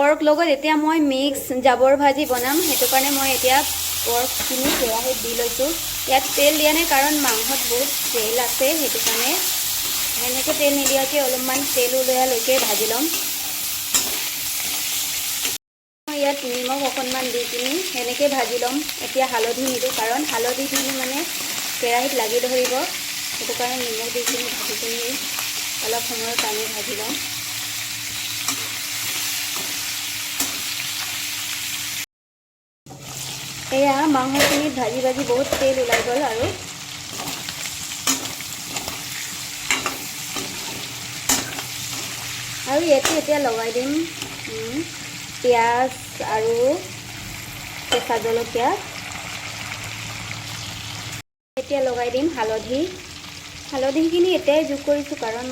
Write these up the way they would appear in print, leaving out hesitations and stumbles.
pork লগত এতিয়া মই মিক্স জাবৰ ভাজি বনাম সেইটো কাৰণে মই এতিয়া পৰ্কখিনি কেৰাহীত দি লৈছোঁ ইয়াত তেল দিয়া নাই কাৰণ মাংসত বহুত তেল আছে সেইটো কাৰণে এনেকৈ তেল নিদিয়াকৈ অলপমান তেল ওলোৱালৈকে ভাজি ল'ম ইয়াত নিমখ অকণমান দি কিনি এনেকৈ ভাজি ল'ম এতিয়া হালধি নিদিওঁ কাৰণ হালধি দিলে মানে কেৰাহীত লাগি ধৰিব সেইটো কাৰণে নিমখ দি কিনি ভাজি কিনি অলপ সময়ৰ কাৰণে ভাজি ল'ম এয়া মাংসখিনিত ভাজি ভাজি বহুত তেল ওলাই গ'ল আৰু ইয়াতে এতিয়া লগাই দিম পিঁয়াজ আৰু কেঁচা জলকীয়া এতিয়া লগাই দিম হালধিখিনি এতিয়াই যোগ কৰিছোঁ কাৰণ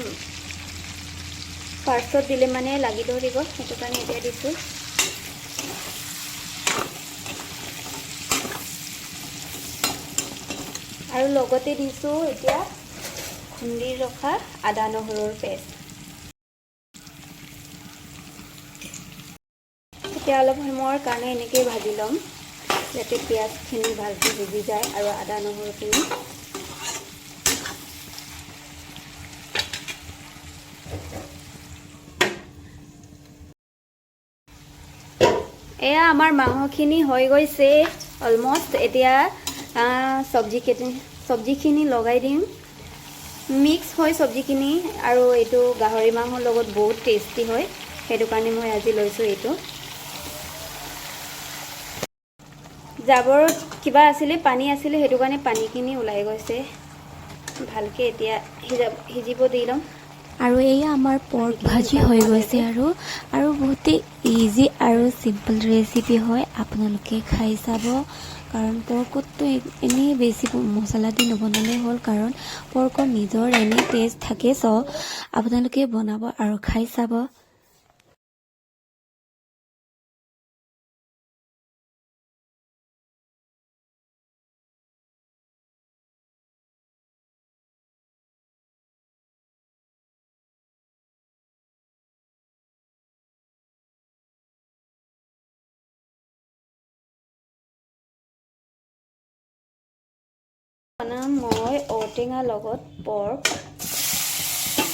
ফাৰ্ষ্টত দিলে মানে লাগি ধৰিব সেইটো কাৰণে এতিয়া দিছোঁ আৰু লগতে দিছোঁ এতিয়া খুন্দি ৰখা আদা নহৰুৰ পেষ্ট এতিয়া অলপ সময়ৰ কাৰণে এনেকৈ ভাজি ল'ম যাতে পিঁয়াজখিনি ভালকৈ সিজি যায় আৰু আদা নহৰুখিনি এয়া আমাৰ মাংসখিনি হৈ গৈছে অলমষ্ট এতিয়া চব্জিখিনি লগাই দিম মিক্স হয় চব্জিখিনি আৰু এইটো গাহৰি মাংসৰ লগত বহুত টেষ্টি হয় সেইটো কাৰণে মই আজি লৈছোঁ এইটো জাবৰত কিবা আছিলে পানী আছিলে সেইটো কাৰণে পানীখিনি ওলাই গৈছে ভালকৈ এতিয়া সিজিব দি ল'ম আৰু এয়া আমাৰ পৰ্ক ভাজি হৈ গৈছে আৰু বহুতেই ইজি আৰু চিম্পল ৰেচিপি হয় আপোনালোকে খাই চাব কাৰণ পৰ্কততো এনেই বেছি মছলা দি নবনালে হ'ল কাৰণ পৰ্কৰ নিজৰ এনেই টেষ্ট থাকে চ' আপোনালোকে বনাব আৰু খাই চাব বনাম মই ঔটেঙা লগত পৰ্ক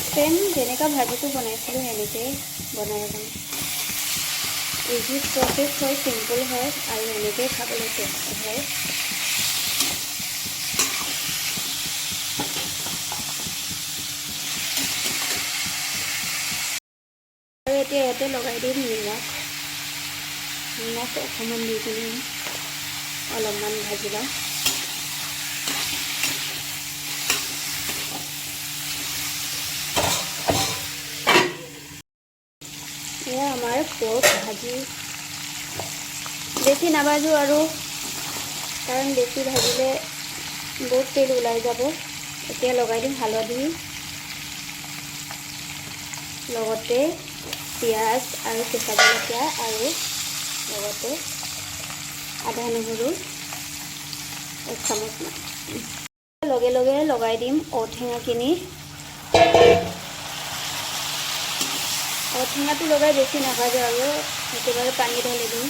চেম যেনেকৈ ভাজিটো বনাইছিলোঁ সেনেকৈ বনাই ল'ম ইজি প্ৰচেছ হয় চিম্পল হয় আৰু এনেকৈ খাবলৈ টেষ্টি হয় আৰু এতিয়া ইয়াতে লগাই দিম নিমখ অকণমান দি কিনি অলপমান ভাজি ল'ম এয়া আমাৰ পৰ্ক ভাজি বেছি নাভাজোঁ আৰু কাৰণ বেছি ভাজিলে বহুত তেল ওলাই যাব এতিয়া লগাই দিম হালধি লগতে পিঁয়াজ আৰু কেঁচা জলকীয়া আৰু লগতে আদা নহৰু 1 চামুচমান লগে লগে লগাই দিম ঔটেঙাখিনি ঔটেঙাটো লগাই বেছি নাভাজো আৰু একেবাৰে পানী ঢালি দিম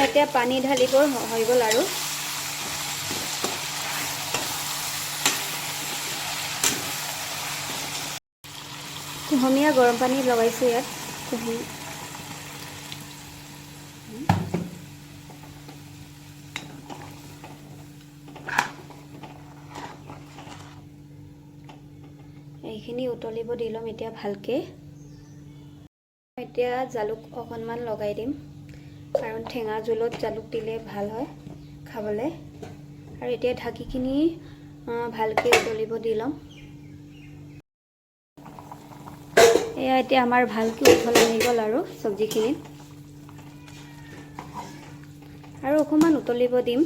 এতিয়া পানী ঢালিব হৈ গ'ল আৰু কুহুমীয়া গৰম পানী লগাইছোঁ ইয়াত এইখিনি উতলিব দি ল'ম এতিয়া ভালকৈ এতিয়া জালুক অকণমান লগাই দিম কাৰণ টেঙা জোলত জালুক দিলে ভাল হয় খাবলৈ আৰু এতিয়া ঢাকিখিনি ভালকৈ উতলিব দি ল'ম এয়া এতিয়া আমাৰ ভালকৈ উতল আহি গ'ল আৰু চব্জিখিনিত আৰু অকণমান উতলিব দিম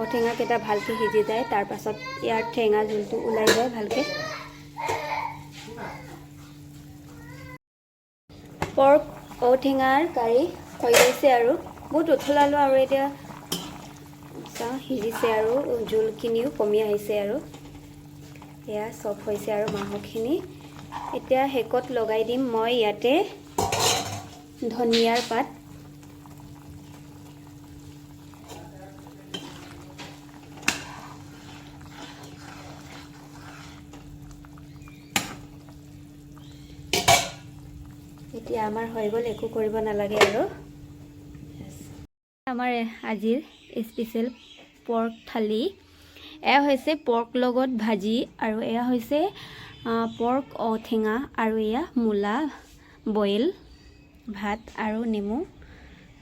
ঔটেঙাকেইটা ভালকৈ সিজি যায় তাৰ পাছত ইয়াৰ টেঙা জোলটো ওলাই যায় ভালকৈ পৰ্ক ঔটেঙাৰ কাৰী হৈ গৈছে আৰু বহুত উতলালোঁ আৰু এতিয়া সিজিছে আৰু জোলখিনিও কমি আহিছে আৰু এয়া চব হৈছে আৰু মাংসখিনি এতিয়া হেকত লগাই দিম মই ইয়াতে ধনিয়াৰ পাত এতিয়া আমাৰ হৈ গ'ল একো কৰিব নালাগে আৰু আমাৰ আজিৰ স্পেচিয়েল পৰ্ক থালি এয়া হৈছে পৰ্ক লগত ভাজি আৰু এয়া হৈছে পৰ্ক ঔটেঙা আৰু এয়া মূলা বইল ভাত আৰু নেমু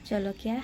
জলকীয়া